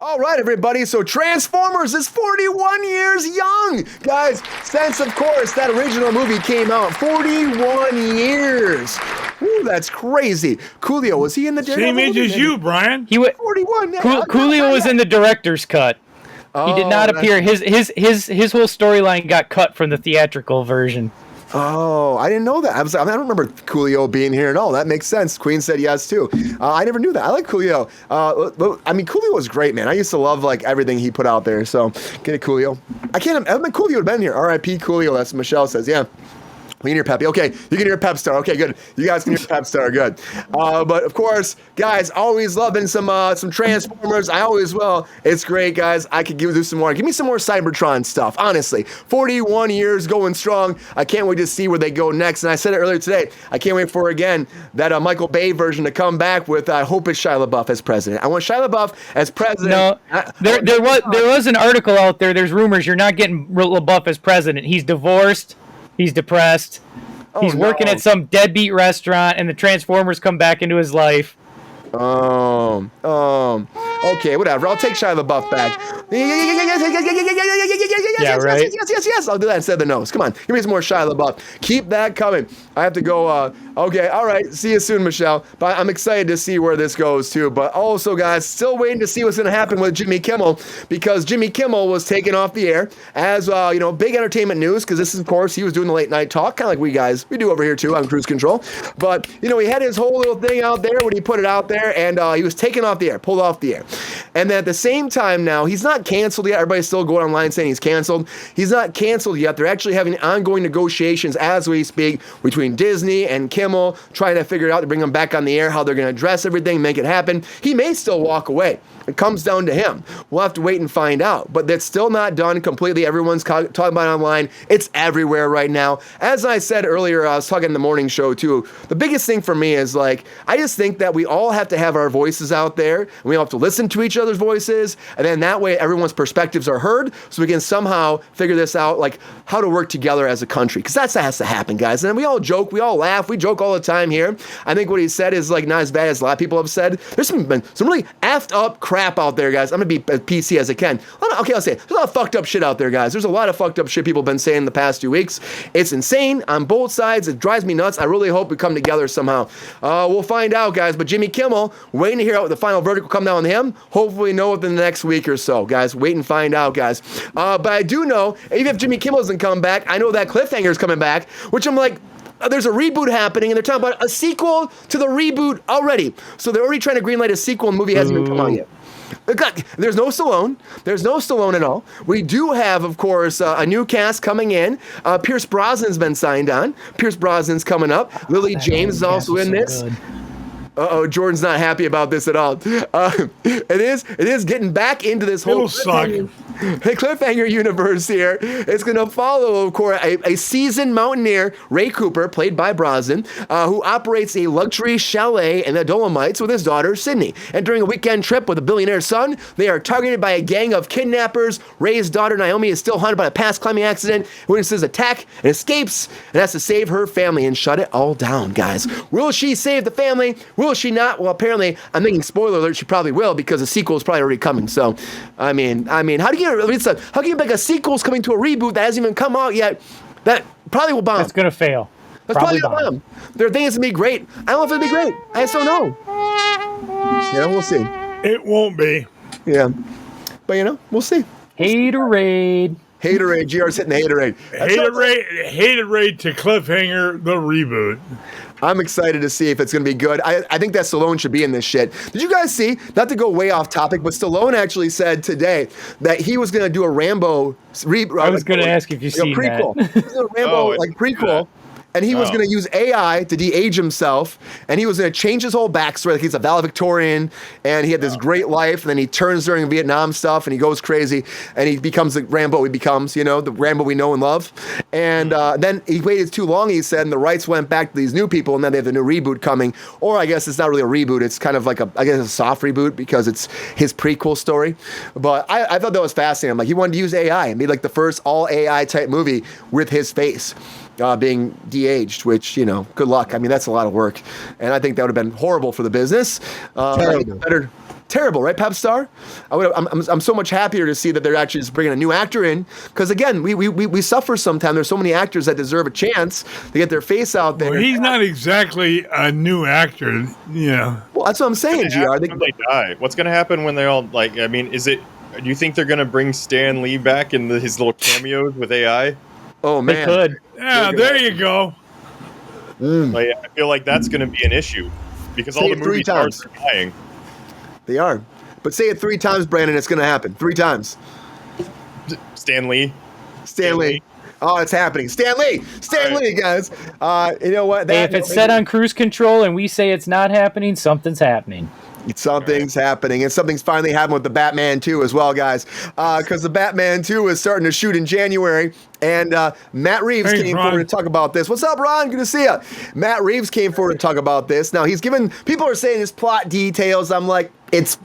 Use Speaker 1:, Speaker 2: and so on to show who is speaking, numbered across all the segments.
Speaker 1: All right, everybody. So Transformers is 41 years young. Guys, since, of course, that original movie came out, 41 years. Ooh, that's crazy. Coolio, was he in the
Speaker 2: Same age as you, Brian.
Speaker 3: He was
Speaker 1: 41.
Speaker 3: Coolio was in the director's cut. He did not appear. His whole storyline got cut from the theatrical version.
Speaker 1: Oh, I didn't know that. I don't remember Coolio being here at all. That makes sense. Queen said yes too. I never knew that. I like Coolio. I mean, Coolio was great, man. I used to love like everything he put out there. So get it, Coolio. I think Coolio would have been here. R.I.P. Coolio. That's what Michelle says. Yeah. We can hear Peppy. Okay, you can hear Pep Star. Okay, good. You guys can hear Pep Star. Good. But of course, guys, always loving some Transformers. I always will. It's great, guys. I could do some more. Give me some more Cybertron stuff. Honestly, 41 years going strong. I can't wait to see where they go next. And I said it earlier today. I can't wait for again that Michael Bay version to come back with. I hope it's Shia LaBeouf as president. I want Shia LaBeouf as president.
Speaker 3: No, there was an article out there. There's rumors you're not getting LaBeouf as president. He's divorced. He's depressed. He's working at some deadbeat restaurant, and the Transformers come back into his life.
Speaker 1: Okay, whatever. I'll take Shia LaBeouf back.
Speaker 3: Yeah, right.
Speaker 1: Yes. I'll do that instead of the nose. Come on, give me some more Shia LaBeouf. Keep that coming. I have to go. Okay, all right. See you soon, Michelle. But I'm excited to see where this goes too. But also, guys, still waiting to see what's going to happen with Jimmy Kimmel, because Jimmy Kimmel was taken off the air as big entertainment news, because this is, of course, he was doing the late night talk, kind of like we do over here too on KRUSE Control. But he had his whole little thing out there when he put it out there, and he was taken off the air, pulled off the air. And then at the same time now, he's not canceled yet. Everybody's still going online saying he's canceled. He's not canceled yet. They're actually having ongoing negotiations as we speak between Disney and Kimmel, trying to figure it out to bring him back on the air, how they're going to address everything, make it happen. He may still walk away. It comes down to him. We'll have to wait and find out. But that's still not done completely. Everyone's talking about it online. It's everywhere right now. As I said earlier, I was talking in the morning show too. The biggest thing for me is I just think that we all have to have our voices out there. And we all have to listen to each other's voices. And then that way everyone's perspectives are heard. So we can somehow figure this out, how to work together as a country. Because that has to happen, guys. And we all joke. We all laugh. We joke all the time here. I think what he said is not as bad as a lot of people have said. There's been some really effed up crap out there, guys. I'm going to be as PC as I can. Okay, I'll say it. There's a lot of fucked up shit out there, guys. There's a lot of fucked up shit people have been saying the past 2 weeks. It's insane on both sides. It drives me nuts. I really hope we come together somehow. We'll find out, guys. But Jimmy Kimmel, waiting to hear what the final verdict will come down on him. Hopefully know within the next week or so, guys. Wait and find out, guys. But I do know, even if Jimmy Kimmel doesn't come back, I know that Cliffhanger is coming back, which I'm like, there's a reboot happening, and they're talking about a sequel to the reboot already. So they're already trying to greenlight a sequel, and the movie hasn't even come out yet. There's no Stallone. There's no Stallone at all. We do have, of course, a new cast coming in. Pierce Brosnan's been signed on. Pierce Brosnan's coming up. Lily James is also in this. Uh-oh, Jordan's not happy about this at all. It is getting back into this whole Cliffhanger universe here. It's going to follow, of course, a seasoned mountaineer, Ray Cooper, played by Brosnan, who operates a luxury chalet in the Dolomites with his daughter, Sydney. And during a weekend trip with a billionaire's son, they are targeted by a gang of kidnappers. Ray's daughter, Naomi, is still haunted by a past climbing accident, witnesses attack and escapes, and has to save her family and shut it all down, guys. Will she save the family? Will she not? Well, apparently, I'm making spoiler alert, she probably will, because the sequel is probably already coming. So, I mean, how do you make a sequel's coming to a reboot that hasn't even come out yet? That probably will bomb.
Speaker 3: It's going to fail.
Speaker 1: That's probably going to bomb. Their thing is to be great. I don't know if it'll be great. I just don't know. We'll see.
Speaker 2: It won't be.
Speaker 1: Yeah. But, we'll see.
Speaker 3: Haterade.
Speaker 1: Haterade. GR's hitting the haterade.
Speaker 2: Haterade to Cliffhanger, the reboot.
Speaker 1: I'm excited to see if it's going to be good. I think that Stallone should be in this shit. Did you guys see, not to go way off topic, but Stallone actually said today that he was going to do a Rambo
Speaker 3: I was going to ask if you seen
Speaker 1: prequel.
Speaker 3: that.
Speaker 1: A Rambo prequel. And he was going to use AI to de-age himself, and he was going to change his whole backstory. Like he's a valedictorian, and he had this great life, and then he turns during Vietnam stuff, and he goes crazy, and he becomes the Rambo he becomes, the Rambo we know and love. And then he waited too long, he said, and the rights went back to these new people, and then they have the new reboot coming. Or I guess it's not really a reboot. It's kind of like a soft reboot because it's his prequel story. But I thought that was fascinating. I'm like, he wanted to use AI and be like the first all AI type movie with his face. Being de-aged, which, good luck. I mean, that's a lot of work. And I think that would have been horrible for the business. Better Terrible, right, Pep Star? I'm so much happier to see that they're actually just bringing a new actor in, because again, we suffer sometimes. There's so many actors that deserve a chance to get their face out there.
Speaker 2: Well, he's not exactly a new actor,
Speaker 1: Well, that's what I'm saying, GR.
Speaker 4: When they die, what's going to happen when they all do you think they're going to bring Stan Lee back in his little cameos with AI?
Speaker 1: Oh man,
Speaker 3: They could.
Speaker 2: Yeah, there you go.
Speaker 4: I feel like that's going to be an issue because all
Speaker 1: Say
Speaker 4: the
Speaker 1: it 3
Speaker 4: movie stars
Speaker 1: times.
Speaker 4: are dying.
Speaker 1: They are. But say it 3 times, Brandon. It's going to happen. 3 times.
Speaker 4: Stan Lee.
Speaker 1: Stan Lee. Oh, it's happening. Stan Lee. Stan Lee, guys. You know what?
Speaker 3: Hey, if it's set on cruise control and we say it's not happening, something's happening.
Speaker 1: Something's happening, and something's finally happened with the Batman 2 as well, guys. Because the Batman 2 is starting to shoot in January, and Matt Reeves came forward to talk about this. What's up, Ron? Good to see you. Matt Reeves came forward to talk about this. Now, people are saying his plot details. I'm like, it's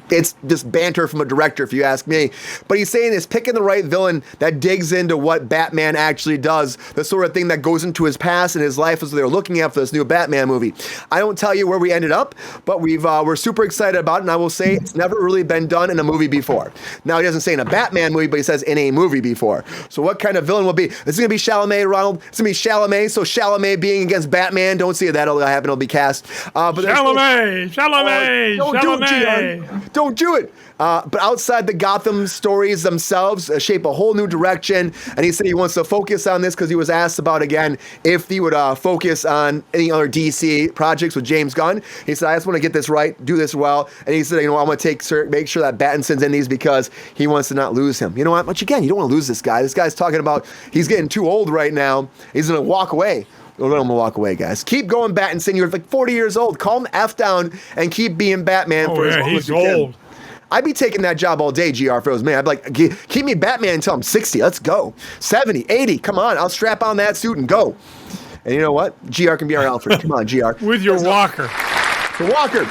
Speaker 1: just banter from a director, if you ask me. But he's saying it's picking the right villain that digs into what Batman actually does, the sort of thing that goes into his past and his life as they're looking at for this new Batman movie. I don't tell you where we ended up, but we're super excited about it, and I will say it's never really been done in a movie before. Now, he doesn't say in a Batman movie, but he says in a movie before. So what kind of villain will be? This is going to be Chalamet, Ronald. It's going to be Chalamet, so Chalamet being against Batman. Don't see that'll happen. It'll be cast.
Speaker 2: Chalamet!
Speaker 1: Don't do it. But outside the Gotham stories themselves, shape a whole new direction. And he said he wants to focus on this because he was asked about, again, if he would focus on any other DC projects with James Gunn. He said, I just want to get this right, do this well. And he said, I'm going to make sure that Battinson's in these because he wants to not lose him. You know what? But again, you don't want to lose this guy. This guy's talking about he's getting too old right now. He's going to walk away. Don't let him walk away, guys. Keep going, Battinson. You're like 40 years old. Calm the F down and keep being Batman for as long as you can. I'd be taking that job all day, GR, if it was me. I'd be like, keep me Batman until I'm 60. Let's go. 70, 80. Come on. I'll strap on that suit and go. And you know what? GR can be our Alfred. Come on, GR.
Speaker 2: With your walker.
Speaker 1: The walker.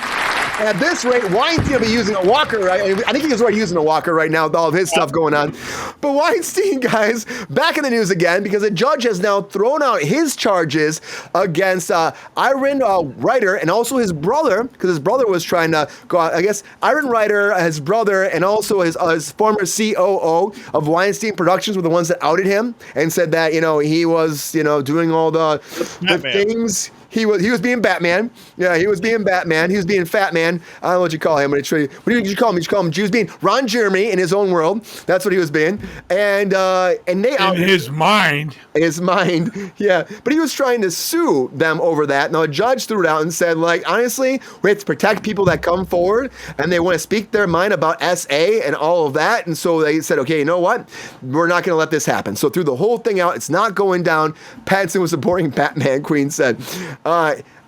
Speaker 1: At this rate, Weinstein will be using a walker, right? I think he's already using a walker right now with all of his stuff going on. But Weinstein, guys, back in the news again because a judge has now thrown out his charges against Iron Ryder and also his brother, because his brother was trying to go out. I guess Iron Ryder, his brother, and also his former COO of Weinstein Productions were the ones that outed him and said that, he was, doing all the things. He was being Batman. Yeah, he was being Batman. He was being Fat Man. I don't know what you call him. What did you call him? He was being Ron Jeremy in his own world. That's what he was being. And they
Speaker 2: in his mind.
Speaker 1: In his mind, yeah. But he was trying to sue them over that. Now a judge threw it out and said, honestly, we have to protect people that come forward and they want to speak their mind about SA and all of that. And so they said, okay, you know what? We're not going to let this happen. So threw the whole thing out. It's not going down. Pattinson was supporting Batman, Queen said.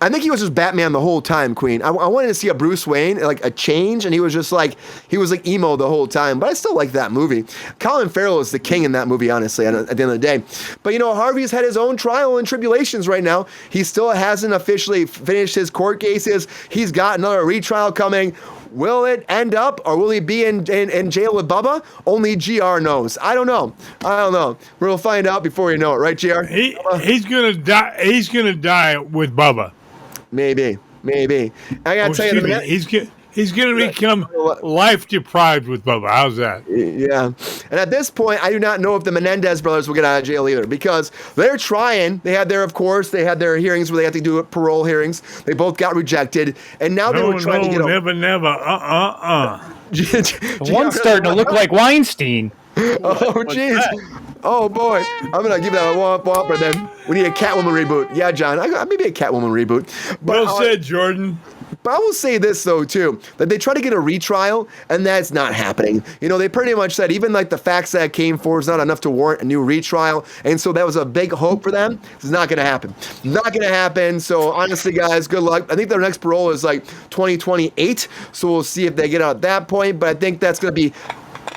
Speaker 1: I think he was just Batman the whole time, Queen. I wanted to see a Bruce Wayne, like a change, and he was like emo the whole time. But I still like that movie. Colin Farrell is the king in that movie, honestly, at the end of the day. But Harvey's had his own trial and tribulations right now. He still hasn't officially finished his court cases. He's got another retrial coming. Will it end up, or will he be in jail with Bubba? Only GR knows. I don't know. We'll find out before you know it, right, GR?
Speaker 2: He's gonna die. He's gonna die with Bubba.
Speaker 1: Maybe. I gotta tell you,
Speaker 2: he's gonna become life deprived with Bubba. How's that?
Speaker 1: Yeah. And at this point, I do not know if the Menendez brothers will get out of jail either, because they're trying. They had their hearings where they had to do parole hearings. They both got rejected, and now they were trying to get
Speaker 2: never.
Speaker 3: One's starting to look like Weinstein.
Speaker 1: Oh, jeez. Oh, boy. I'm going to give that a womp womp, and then we need a Catwoman reboot. Yeah, John, maybe a Catwoman reboot. But,
Speaker 2: well said, Jordan.
Speaker 1: But I will say this, though, too, that they try to get a retrial, and that's not happening. They pretty much said even the facts that came forward is not enough to warrant a new retrial, and so that was a big hope for them. It's not going to happen. Not going to happen, so honestly, guys, good luck. I think their next parole is 2028, so we'll see if they get out at that point, but I think that's going to be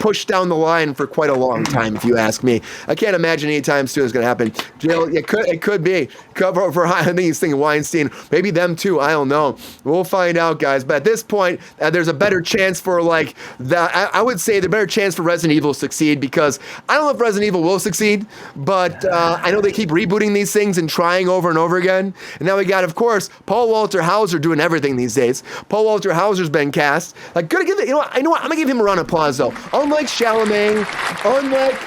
Speaker 1: pushed down the line for quite a long time, if you ask me. I can't imagine anytime soon it's going to happen. Jail, it could be. For I think he's thinking Weinstein. Maybe them too. I don't know. We'll find out, guys. But at this point, there's a better chance for like that. I would say the better chance for Resident Evil to succeed, because I don't know if Resident Evil will succeed, but I know they keep rebooting these things and trying over and over again. And now we got, of course, Paul Walter Hauser doing everything these days. Paul Walter Hauser's been cast. Like, gonna give it. You know what? I'm gonna give him a round of applause though. Unlike Chalamet, unlike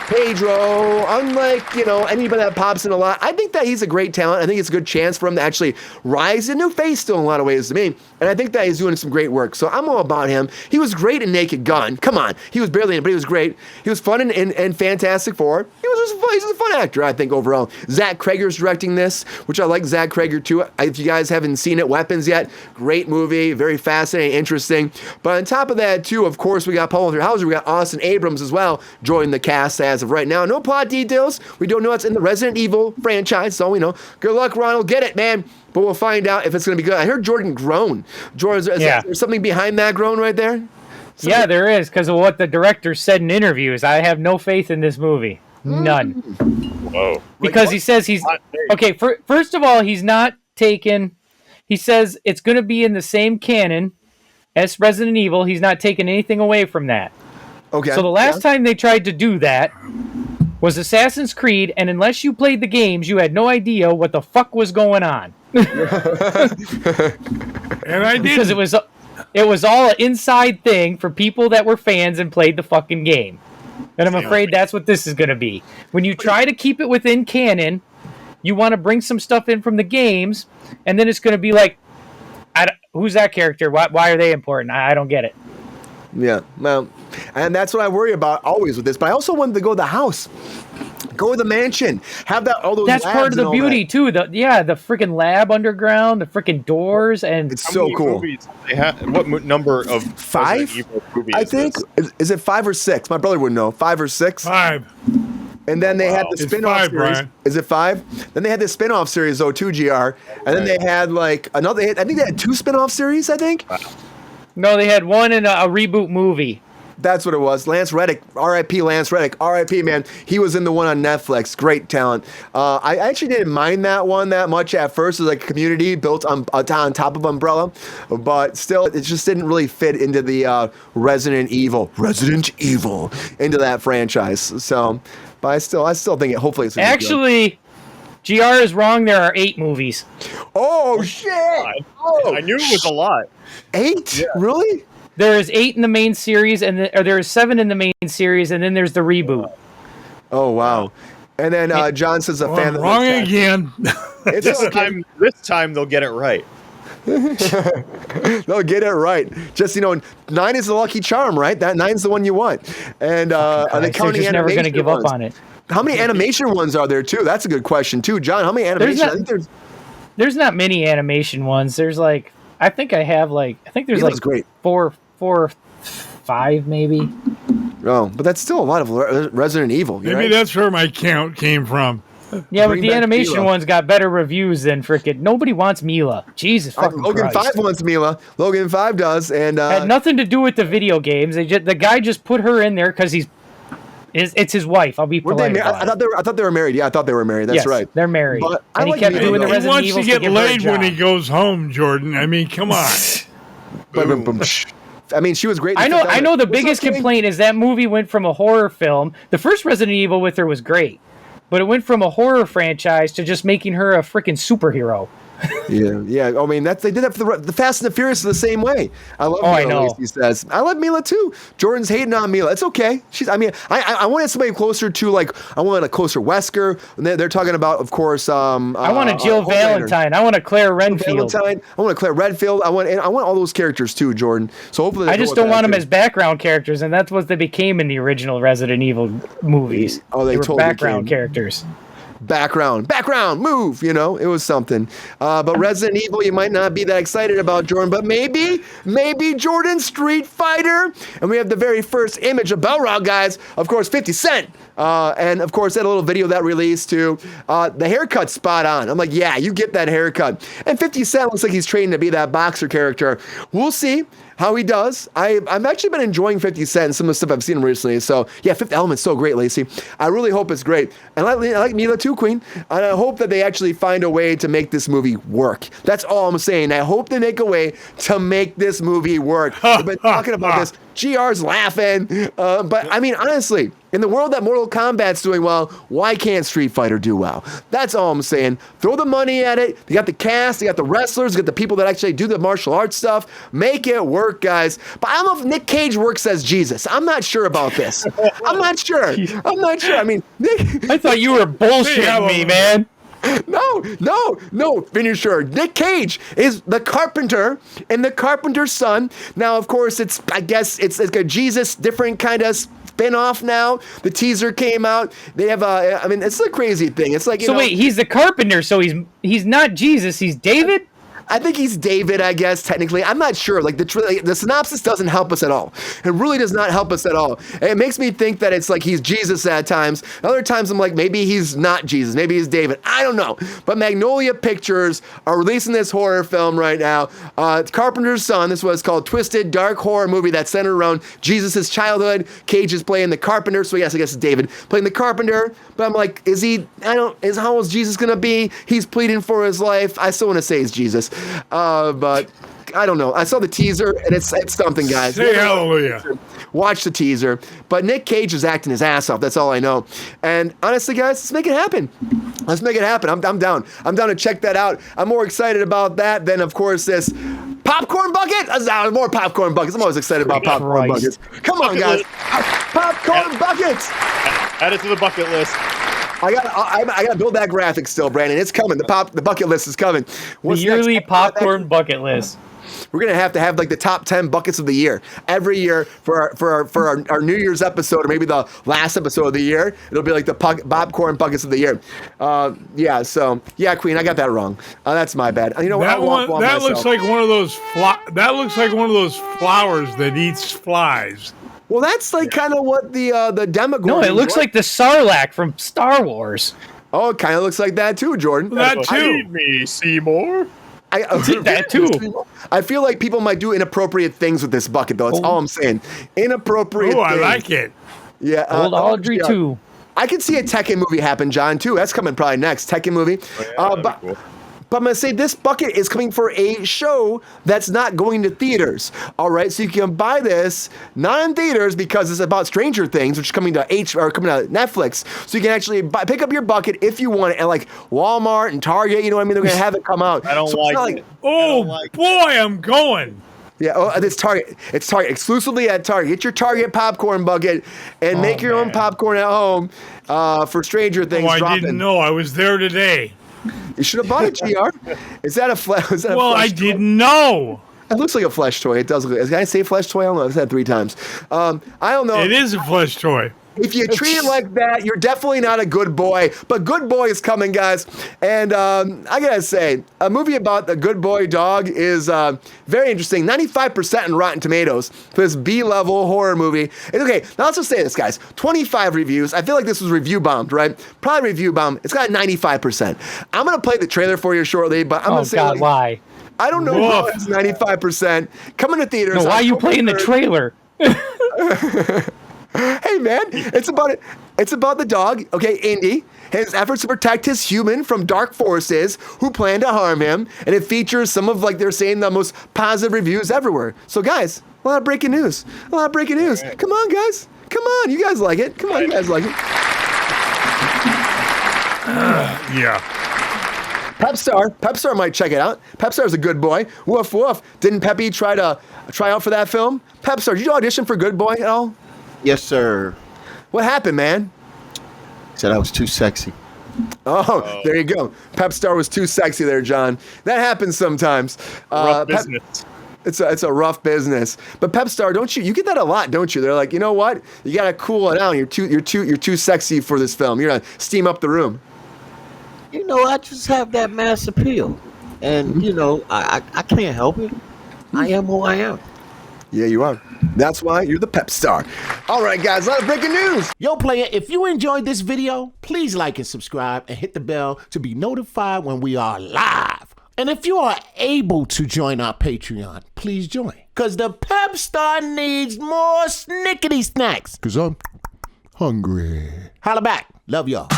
Speaker 1: Pedro, unlike anybody that pops in a lot, I think that he's a great talent. I think it's a good chance for him to actually rise a new face still in a lot of ways to me. And I think that he's doing some great work. So I'm all about him. He was great in Naked Gun. Come on. He was barely in it, but he was great. He was fun in Fantastic Four. He's a fun actor, I think, overall. Zach Krager's directing this, which I like Zach Krager too. If you guys haven't seen it, Weapons yet, great movie, very fascinating, interesting. But on top of that too, of course, we got Paul Walter Hauser, we got Austin Abrams as well, joining the cast as of right now. No plot details. We don't know what's in the Resident Evil franchise, so good luck, Ronald. Get it, man. But we'll find out if it's going to be good. I heard Jordan groan. Jordan, is there something behind that groan right there?
Speaker 3: Yeah, there is, because of what the director said in interviews. I have no faith in this movie. None.
Speaker 4: Whoa.
Speaker 3: Because he says he's... Okay, first of all, he's not taken... He says it's going to be in the same canon as Resident Evil. He's not taking anything away from that.
Speaker 1: Okay.
Speaker 3: So the last time they tried to do that was Assassin's Creed, and unless you played the games, you had no idea what the fuck was going on.
Speaker 2: And I did.
Speaker 3: Because it was all an inside thing for people that were fans and played the fucking game. And I'm afraid that's what this is going to be. When you try to keep it within canon, you want to bring some stuff in from the games, and then it's going to be like, who's that character? Why are they important? I don't get it.
Speaker 1: Yeah, well, and that's what I worry about always with this. But I also wanted to go to the house, go to the mansion, have all those.
Speaker 3: That's part of the beauty too. The freaking lab underground, the freaking doors, and
Speaker 1: it's so cool.
Speaker 4: What number of
Speaker 1: 5? I think is it 5 or 6? My brother would know. 5 or 6.
Speaker 2: 5.
Speaker 1: And then they had the
Speaker 2: It's
Speaker 1: spin-off
Speaker 2: 5,
Speaker 1: series.
Speaker 2: Brian.
Speaker 1: Is it 5? Then they had the spin-off series, though, 2GR. And then they had like another. I think they had 2 spin-off series. I think.
Speaker 3: No, they had one in a reboot movie.
Speaker 1: That's what it was. Lance Reddick, R.I.P. Lance Reddick, R.I.P. Man. He was in the one on Netflix. Great talent. I actually didn't mind that one that much at first. It was like a community built on top of Umbrella, but still, it just didn't really fit into the Resident Evil into that franchise. So, but I still think it. Hopefully, it's
Speaker 3: Actually, GR is wrong. There are 8 movies.
Speaker 1: Oh shit! Oh,
Speaker 4: I knew it was a lot.
Speaker 1: 8? Yeah. Really?
Speaker 3: There is 8 in the main series, or there is 7 in the main series, and then there's the reboot.
Speaker 1: Oh wow! And then John says a fan.
Speaker 2: Wrong again.
Speaker 1: It's
Speaker 4: This time they'll get it right.
Speaker 1: They'll get it right. Just 9 is the lucky charm, right? That 9's the one you want. And are they counting
Speaker 3: just never going to give up on it.
Speaker 1: How many animation ones are there too? That's a good question too, John. How many animation?
Speaker 3: There's not many animation ones. There's like I think there's like
Speaker 1: great.
Speaker 3: 4 or 5 maybe.
Speaker 1: Oh, but that's still a lot of Resident Evil.
Speaker 2: Maybe
Speaker 1: right?
Speaker 2: that's where my count came from.
Speaker 3: Yeah, but
Speaker 1: Bring
Speaker 3: the
Speaker 1: back
Speaker 3: animation
Speaker 1: Mila.
Speaker 3: ones got better reviews than frickin' nobody wants Mila. Jesus fucking
Speaker 1: Logan
Speaker 3: Christ.
Speaker 1: 5 wants Mila. Logan 5 does, and
Speaker 3: had nothing to do with the video games. The guy just put her in there because it's his wife. I'll be polite.
Speaker 1: I thought they were married. Yeah, I thought they were married. That's
Speaker 3: yes,
Speaker 1: right.
Speaker 3: They're married.
Speaker 1: But
Speaker 3: and
Speaker 1: I like
Speaker 3: he kept
Speaker 1: Mila.
Speaker 3: doing the
Speaker 2: He
Speaker 3: Resident
Speaker 2: wants
Speaker 3: Evil
Speaker 2: to get
Speaker 3: give her a
Speaker 2: laid when
Speaker 3: job.
Speaker 2: he goes home, Jordan. I mean, come on.
Speaker 1: I mean, she was great.
Speaker 3: I know the biggest complaint is that movie went from a horror film. The first Resident Evil with her was great, but it went from a horror franchise to just making her a freaking superhero.
Speaker 1: Yeah. I mean, they did that for the Fast and the Furious the same way. I love Mila,
Speaker 3: I know.
Speaker 1: He says. I love Mila too. Jordan's hating on Mila. It's okay. I wanted somebody closer to I want a closer Wesker. And they're talking about, of course. I
Speaker 3: want a Jill Valentine. I want a Claire Redfield.
Speaker 1: I want a Claire Redfield. I want all those characters too, Jordan. So hopefully,
Speaker 3: I just don't want them as background characters, and that's what they became in the original Resident Evil movies.
Speaker 1: Oh, they
Speaker 3: were
Speaker 1: totally
Speaker 3: background characters.
Speaker 1: Background, move, it was something. But Resident Evil, you might not be that excited about, Jordan, but maybe Jordan Street Fighter. And we have the very first image of Balrog, guys. Of course, 50 Cent. And of course, that little video that released too. The haircut's spot on. I'm like, yeah, you get that haircut. And 50 Cent looks like he's training to be that boxer character. We'll see. how he does. I've actually been enjoying 50 Cent and some of the stuff I've seen him recently. So yeah, Fifth Element's so great, Lacey. I really hope it's great. And I like Mila too, Queen. And I hope that they actually find a way to make this movie work. That's all I'm saying. I hope they make a way to make this movie work. We've been talking about this. GR's laughing. But I mean, honestly, in the world that Mortal Kombat's doing well, why can't Street Fighter do well? That's all I'm saying. Throw the money at it. They got the cast, they got the wrestlers, they got the people that actually do the martial arts stuff. Make it work, guys. But I don't know if Nic Cage works as Jesus. I'm not sure about this. I'm not sure. I mean,
Speaker 3: I thought you were bullshitting me, man.
Speaker 1: No, finisher. Nic Cage is the carpenter and the carpenter's son. Now, of course, I guess it's like a Jesus different kind of spin-off now. The teaser came out. They have I mean, it's a crazy thing. It's like, you know,
Speaker 3: wait, he's the carpenter, so he's not Jesus, he's David?
Speaker 1: I think he's David, I guess, technically. I'm not sure. Like, the synopsis doesn't help us at all. It really does not help us at all. It makes me think that it's like he's Jesus at times. Other times I'm like, maybe he's not Jesus. Maybe he's David. I don't know. But Magnolia Pictures are releasing this horror film right now. It's Carpenter's Son. This was called Twisted, dark horror movie that's centered around Jesus' childhood. Cage is playing the carpenter. So yes, I guess it's David playing the carpenter. But I'm like, how is Jesus going to be? He's pleading for his life. I still want to say he's Jesus. But I don't know. I saw the teaser, and it's something, guys.
Speaker 2: Say hallelujah.
Speaker 1: Watch the teaser. But Nic Cage is acting his ass off. That's all I know. And honestly, guys, let's make it happen. Let's make it happen. I'm down. I'm down to check that out. I'm more excited about that than, of course, this popcorn bucket. More popcorn buckets. I'm always excited about popcorn buckets. Come on, guys. Popcorn buckets.
Speaker 4: Add it to the bucket list.
Speaker 1: I gotta build that graphic still, Brandon. It's coming. The bucket list is coming.
Speaker 3: The yearly popcorn bucket list.
Speaker 1: We're gonna have to have like the top 10 buckets of the year every year for our New Year's episode, or maybe the last episode of the year. It'll be like the popcorn buckets of the year. So Queen, I got that wrong. That's my bad. You know what?
Speaker 2: That looks like one of those. That looks like one of those flowers that eats flies.
Speaker 1: Well, that's like kind of what the Demogorgon.
Speaker 3: No, it looks like the Sarlacc from Star Wars.
Speaker 1: Oh, it kind of looks like that too, Jordan.
Speaker 2: That too.
Speaker 4: Feed me, Seymour.
Speaker 3: That too.
Speaker 1: I feel like people might do inappropriate things with this bucket, though. That's all I'm saying. Inappropriate.
Speaker 2: Oh, I
Speaker 1: things.
Speaker 2: like it.
Speaker 1: Yeah.
Speaker 3: Old Audrey too.
Speaker 1: I could see a Tekken movie happen, John, too. That's coming probably next. Tekken movie.
Speaker 4: Cool.
Speaker 1: But I'm going to say this bucket is coming for a show that's not going to theaters. All right, so you can buy this not in theaters because it's about Stranger Things, which is coming to Netflix. So you can actually pick up your bucket if you want it at like Walmart and Target. You know what I mean? They're going to have it come out.
Speaker 4: I don't like it.
Speaker 2: Boy, I'm going.
Speaker 1: Yeah, it's Target. It's Target exclusively at Target. Get your Target popcorn bucket and make your own popcorn at home for Stranger Things.
Speaker 2: I didn't know. I was there today.
Speaker 1: You should have bought it, GR. Is that a flesh?
Speaker 2: I didn't know.
Speaker 1: It looks like a flesh toy. It does look. Can I say flesh toy? I don't know. I've said it 3 times. I don't know.
Speaker 2: It is a flesh toy.
Speaker 1: If you treat it like that, you're definitely not a good boy. But Good Boy is coming, guys. And I gotta say, a movie about the good boy dog is very interesting. 95% in Rotten Tomatoes for this B-level horror movie. Okay, now let's just say this, guys. 25 reviews. I feel like this was review bombed, right? Probably review bombed. It's got a 95%. I'm gonna play the trailer for you shortly, but I'm gonna say,
Speaker 3: God, why?
Speaker 1: I don't know how it's 95%. Coming to theaters.
Speaker 3: No, why are you playing the trailer?
Speaker 1: Hey man, it's about the dog, okay, Indy, his efforts to protect his human from dark forces who plan to harm him, and it features some of, like they're saying, the most positive reviews everywhere. So guys, a lot of breaking news. Right. Come on, guys. Come on, you guys like it. You guys like it.
Speaker 2: Yeah.
Speaker 1: Pepstar might check it out. Pepstar's a good boy. Woof woof. Didn't Peppy try out for that film? Pepstar, did you audition for Good Boy at all?
Speaker 5: Yes, sir.
Speaker 1: What happened, man?
Speaker 5: Said I was too sexy.
Speaker 1: Oh, there you go. Pepstar was too sexy there, John. That happens sometimes.
Speaker 4: Rough business.
Speaker 1: It's a rough business. But Pepstar, don't you get that a lot, don't you? They're like, you know what? You gotta cool it down. You're too sexy for this film. You're gonna steam up the room.
Speaker 5: You know, I just have that mass appeal, and you know, I can't help it. I am who I am.
Speaker 1: Yeah, you are. That's why you're the pep star. All right, guys, a lot of breaking news.
Speaker 6: Yo, player, if you enjoyed this video, please like and subscribe and hit the bell to be notified when we are live. And if you are able to join our Patreon, please join. Cause the pep star needs more snickety snacks. Cause I'm hungry. Holla back. Love y'all.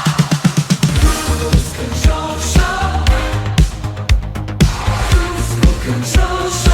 Speaker 7: Control.